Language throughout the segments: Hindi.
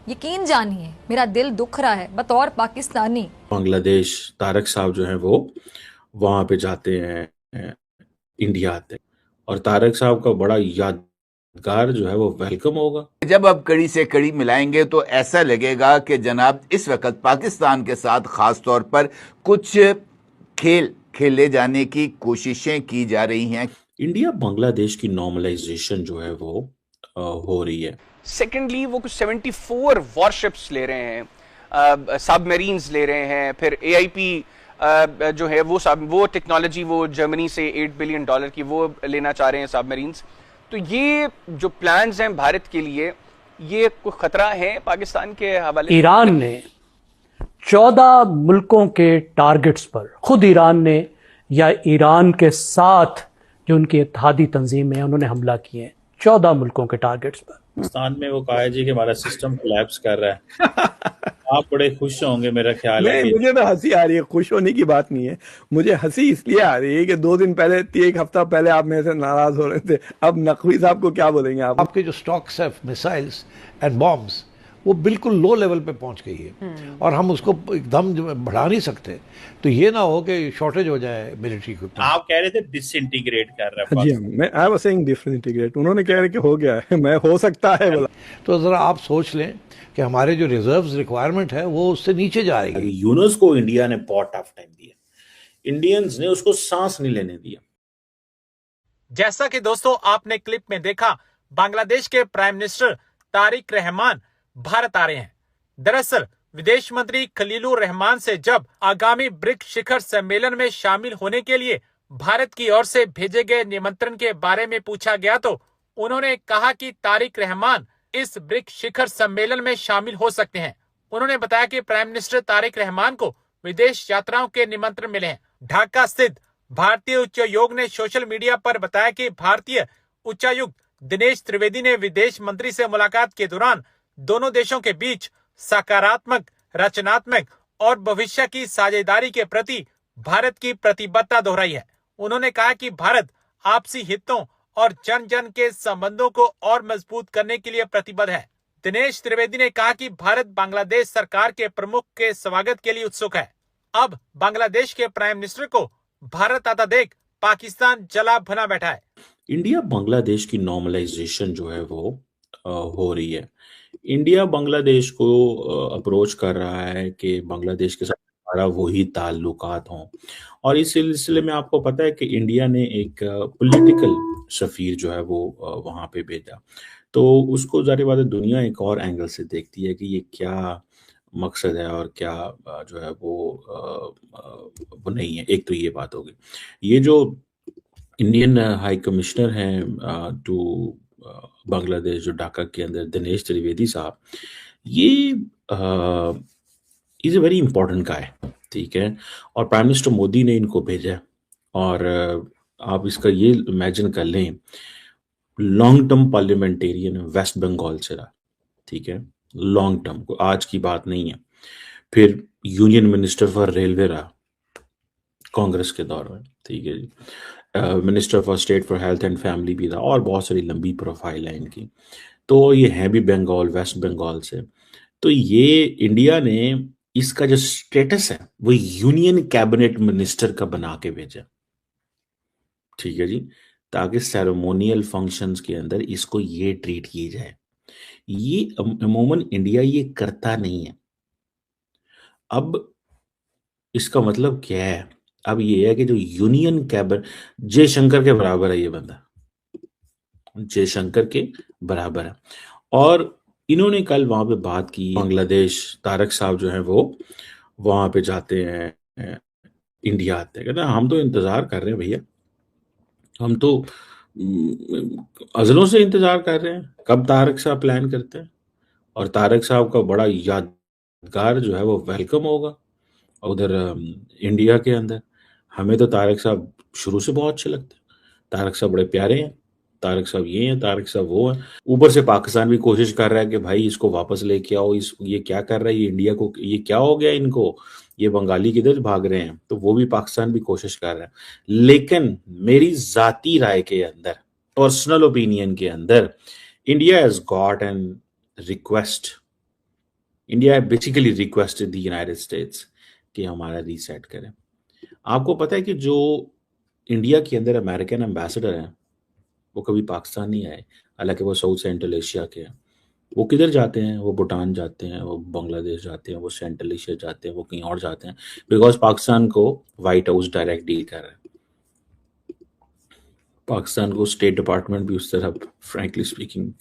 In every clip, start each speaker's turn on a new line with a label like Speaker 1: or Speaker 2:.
Speaker 1: यकीन जानिए मेरा दिल दुख रहा है बतौर पाकिस्तानी।
Speaker 2: बांग्लादेश तारक साहब जो हैं वो वहां पे जाते हैं, इंडिया आते हैं, और तारक साहब का बड़ा यादगार जो है वो वेलकम होगा।
Speaker 3: जब आप कड़ी से कड़ी मिलाएंगे तो ऐसा लगेगा कि जनाब इस वक्त पाकिस्तान के साथ खास तौर पर कुछ खेल खेले जाने की कोशिशें की जा रही हैं।
Speaker 2: इंडिया बांग्लादेश की नॉर्मलाइजेशन जो है वो हो रही है।
Speaker 4: सेकेंडली वो कुछ 74 वॉरशिप्स ले रहे हैं, सबमरीन्स ले रहे हैं, फिर AIP जो है वो टेक्नोलॉजी वो जर्मनी से $8 बिलियन की वो लेना चाह रहे हैं सबमरीन्स। तो ये जो प्लान्स हैं भारत के लिए, ये कोई खतरा है पाकिस्तान के हवाले?
Speaker 5: ईरान ने 14 मुल्कों के टारगेट्स पर, खुद ईरान ने या ईरान के साथ जो उनकी इत्तेहादी तंजीम है उन्होंने हमला किए हैं 14 मुल्कों के टारगेट्स पर।
Speaker 2: पाकिस्तान में वो कहा है जी कि हमारा सिस्टम कोलैप्स कर रहा है। आप बड़े खुश होंगे मेरा ख्याल है।
Speaker 6: नहीं, मुझे तो हंसी आ रही है, खुश होने की बात नहीं है। मुझे हंसी इसलिए आ रही है कि 2 दिन पहले, 1 हफ्ता पहले आप मेरे से नाराज हो रहे थे। अब नकवी साहब को क्या बोलेंगे आप?
Speaker 7: आपके जो स्टॉक्स है मिसाइल्स एंड बॉम्ब्स वो बिल्कुल लो लेवल पे पहुंच गई है और हम उसको एकदम बढ़ा नहीं सकते। तो ये ना हो कि शॉर्टेज हो जाए मिलिट्री को।
Speaker 2: आप कह रहे थे डिसइंटीग्रेट कर रहा है।
Speaker 6: जी हाँ, मैं आई वाज सेइंग डिसइंटीग्रेट, उन्होंने कह रहे कि हो गया है, मैं हो सकता है बोला।
Speaker 7: तो ज़रा आप सोच लें कि हमारे जो रिजर्व्स रिक्वायरमेंट है वो उससे नीचे जा रही है।
Speaker 2: यूनुस को इंडिया ने बहुत टफ टाइम दिया, इंडियंस ने उसको सांस नहीं लेने दिया।
Speaker 8: जैसा कि दोस्तों आपने क्लिप में देखा, बांग्लादेश के प्राइम मिनिस्टर तारिक रहमान भारत आ रहे हैं। दरअसल विदेश मंत्री खलीलुर रहमान से जब आगामी ब्रिक्स शिखर सम्मेलन में शामिल होने के लिए भारत की ओर से भेजे गए निमंत्रण के बारे में पूछा गया तो उन्होंने कहा कि तारिक रहमान इस ब्रिक्स शिखर सम्मेलन में शामिल हो सकते हैं। उन्होंने बताया कि प्राइम मिनिस्टर तारिक रहमान को विदेश यात्राओं के निमंत्रण मिले हैं। ढाका स्थित भारतीय उच्चायोग ने सोशल मीडिया पर बताया कि भारतीय उच्चायुक्त दिनेश त्रिवेदी ने विदेश मंत्री से मुलाकात के दौरान दोनों देशों के बीच सकारात्मक, रचनात्मक और भविष्य की साझेदारी के प्रति भारत की प्रतिबद्धता दोहराई है। उन्होंने कहा कि भारत आपसी हितों और जन जन के संबंधों को और मजबूत करने के लिए प्रतिबद्ध है। दिनेश त्रिवेदी ने कहा कि भारत बांग्लादेश सरकार के प्रमुख के स्वागत के लिए उत्सुक है। अब बांग्लादेश के प्राइम मिनिस्टर को भारत आता देख पाकिस्तान जला भुना बैठा है।
Speaker 2: इंडिया बांग्लादेश की नॉर्मलाइजेशन जो है वो हो रही है। इंडिया बांग्लादेश को अप्रोच कर रहा है कि बांग्लादेश के साथ हमारा वही ताल्लुकात हों, और इस सिलसिले में आपको पता है कि इंडिया ने एक पॉलिटिकल सफीर जो है वो वहाँ पे भेजा। तो उसको ज़ाहिर बात है दुनिया एक और एंगल से देखती है कि ये क्या मकसद है और क्या जो है वो नहीं है। एक तो ये बात होगी। ये जो इंडियन हाई कमिश्नर हैं टू बांग्लादेश जो ढाका के अंदर, दिनेश त्रिवेदी साहब, ये इज़ ए वेरी इंपॉर्टेंट गाय, ठीक है। और प्राइम मिनिस्टर मोदी ने इनको भेजा है। और आप इसका ये इमेजिन कर लें, long term parliamentarian West Bengal से रहा, ठीक है, लॉन्ग टर्म, को आज की बात नहीं है। फिर यूनियन मिनिस्टर फॉर रेलवे रहा कांग्रेस के दौर में, ठीक है जी। Minister for state for health and family भी रहा, और बहुत सारी लंबी प्रोफाइल है इनकी। तो ये है भी बंगाल, वेस्ट बंगाल से। तो ये इंडिया ने इसका जो स्टेटस है वो यूनियन कैबिनेट मिनिस्टर का बना के भेजा, ठीक है जी, ताकि सेरेमोनियल फंक्शंस के अंदर इसको ये ट्रीट की जाए। ये अमूमन इंडिया ये करता नहीं है। अब इसका मतलब क्या है? अब ये है कि जो यूनियन कैबिनेट, जयशंकर के बराबर है ये बंदा, जयशंकर के बराबर है। और इन्होंने कल वहां पे बात की, बांग्लादेश तारक साहब जो हैं वो वहां पे जाते हैं, इंडिया आते हैं। कहते हैं हम तो इंतजार कर रहे हैं भैया, हम तो अजलों से इंतजार कर रहे हैं कब तारक साहब प्लान करते हैं। और तारक साहब का बड़ा यादगार जो है वो वेलकम होगा उधर इंडिया के अंदर। हमें तो तारक साहब शुरू से बहुत अच्छे लगते हैं, तारक साहब बड़े प्यारे हैं, तारक साहब ये हैं, तारक साहब वो हैं। ऊपर से पाकिस्तान भी कोशिश कर रहा है कि भाई इसको वापस लेके आओ, ये क्या कर रहा है, ये इंडिया को, ये क्या हो गया इनको, ये बंगाली किधर भाग रहे हैं। तो वो भी पाकिस्तान भी कोशिश कर रहा है। लेकिन मेरी जाती राय के अंदर, पर्सनल ओपिनियन के अंदर, India has got an request India basically requested the United states कि हमारा रीसेट करें। आपको पता है कि जो इंडिया के अंदर अमेरिकन एम्बेसडर हैं वो कभी पाकिस्तान नहीं आए, हालांकि वो साउथ सेंट्रल एशिया के हैं। वो किधर जाते हैं? वो भूटान जाते हैं, वो बांग्लादेश जाते हैं, वो सेंट्रल एशिया जाते हैं, वो कहीं और जाते हैं, बिकॉज पाकिस्तान को वाइट हाउस डायरेक्ट डील कर रहा है। पाकिस्तान को स्टेट डिपार्टमेंट भी उस तरह फ्रैंकली स्पीकिंग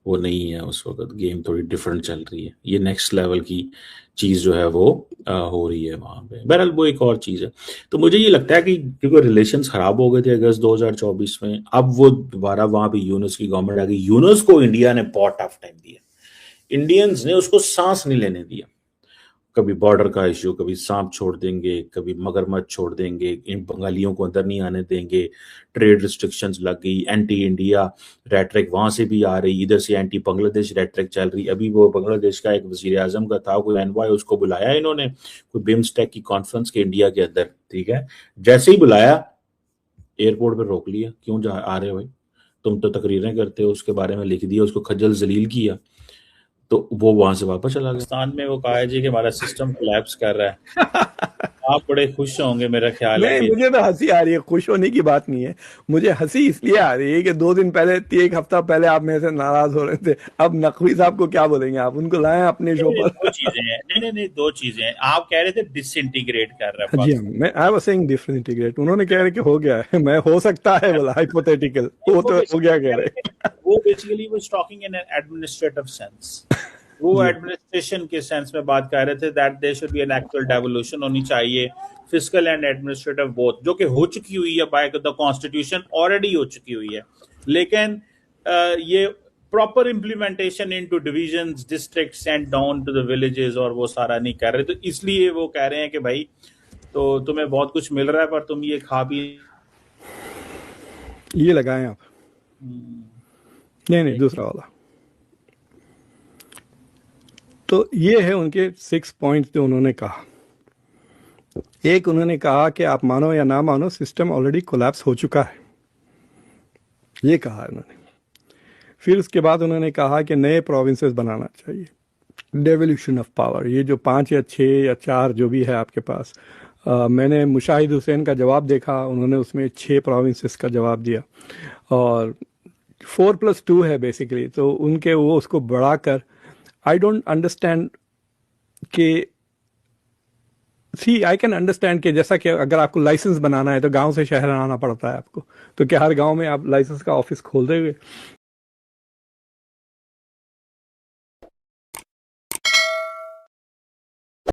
Speaker 2: वो नहीं है। उस वक्त गेम थोड़ी डिफरेंट चल रही है। ये नेक्स्ट लेवल की चीज़ जो है वो हो रही है वहाँ पे। बहरहाल वो एक और चीज़ है। तो मुझे ये लगता है कि क्योंकि रिलेशंस खराब हो गए थे अगस्त 2024 में, अब वो दोबारा वहाँ पे यूनुस की गवर्नमेंट आ गई। यूनुस को इंडिया ने बहुत टफ टाइम दिया, इंडियंस ने उसको सांस नहीं लेने दिया। कभी बॉर्डर का इश्यू, कभी सांप छोड़ देंगे, कभी मगरमच्छ छोड़ देंगे, इन बंगालियों को अंदर नहीं आने देंगे, ट्रेड रिस्ट्रिक्शंस लग गई, एंटी इंडिया रेटरिक वहां से भी आ रही, इधर से एंटी बांग्लादेश रेटरिक चल रही। अभी वो बांग्लादेश का एक वजीर आजम का था, कोई एनवाई, उसको बुलाया इन्होंने कोई बिम्स्टेक की कॉन्फ्रेंस के इंडिया के अंदर, ठीक है। जैसे ही बुलाया एयरपोर्ट पर रोक लिया, क्यों जा आ रहे हो भाई, तुम तो तकरीरें करते हो, उसके बारे में लिख दिया, उसको खज्जल जलील किया, तो वो वहां से वापस चला गया। पाकिस्तान में वो कहा है जी कि हमारा सिस्टम कोलैप्स कर रहा है। आप बड़े खुश होंगे, मेरा ख्याल है
Speaker 6: नहीं,
Speaker 2: कि
Speaker 6: मुझे तो हंसी आ रही है, खुश होने की बात नहीं है। मुझे हंसी इसलिए आ रही है कि 2 दिन पहले, एक हफ्ता पहले आप मेरे से नाराज हो रहे थे। अब नकवी साहब को क्या बोलेंगे आप? उनको लाएं अपने शो पर।
Speaker 2: दो चीजें हैं, नहीं, दो चीजें हैं। आप कह रहे थे डिसइंटीग्रेट कर रहा है
Speaker 6: जी हाँ, मैं I was saying different integrate, उन्होंने कह रहे कि हो गया है। मैं हो सकता है बोला, हाइपोथेटिकल, वो तो हो गया कह रहे।
Speaker 2: वो basically was talking in an administrative sense. वो एडमिनिस्ट्रेशन के सेंस में बात कर रहे थे that there should be an actual devolution होनी चाहिए, फिस्कल एंड एडमिनिस्ट्रेटिव बोथ, जो कि हो चुकी हुई है बाय द कॉन्स्टिट्यूशन, ऑलरेडी हो चुकी हुई है। लेकिन ये proper implementation into divisions, districts and down to the villages और वो सारा नहीं कर रहे। तो इसलिए वो कह रहे हैं कि भाई तो तुम्हें बहुत कुछ मिल रहा है पर तुम ये खा भी
Speaker 6: ये लगाएं आप। नहीं, दूसरा वाला। तो ये है उनके 6 पॉइंट्स जो उन्होंने कहा। एक, उन्होंने कहा कि आप मानो या ना मानो, सिस्टम ऑलरेडी कोलैप्स हो चुका है, ये कहा उन्होंने। फिर उसके बाद उन्होंने कहा कि नए प्रोविंसेस बनाना चाहिए, डेवोल्यूशन ऑफ पावर। ये जो 5 या 6 या 4 जो भी है आपके पास, मैंने मुशाहिद हुसैन का जवाब देखा, उन्होंने उसमें 6 प्रोविंसेस का जवाब दिया और 4+2 है बेसिकली। तो उनके वो उसको बढ़ाकर, आई डोंट अंडरस्टैंड कि आई कैन अंडरस्टैंड कि जैसा कि अगर आपको लाइसेंस बनाना है तो गांव से शहर आना पड़ता है आपको, तो क्या हर गांव में आप लाइसेंस का ऑफिस खोल देंगे?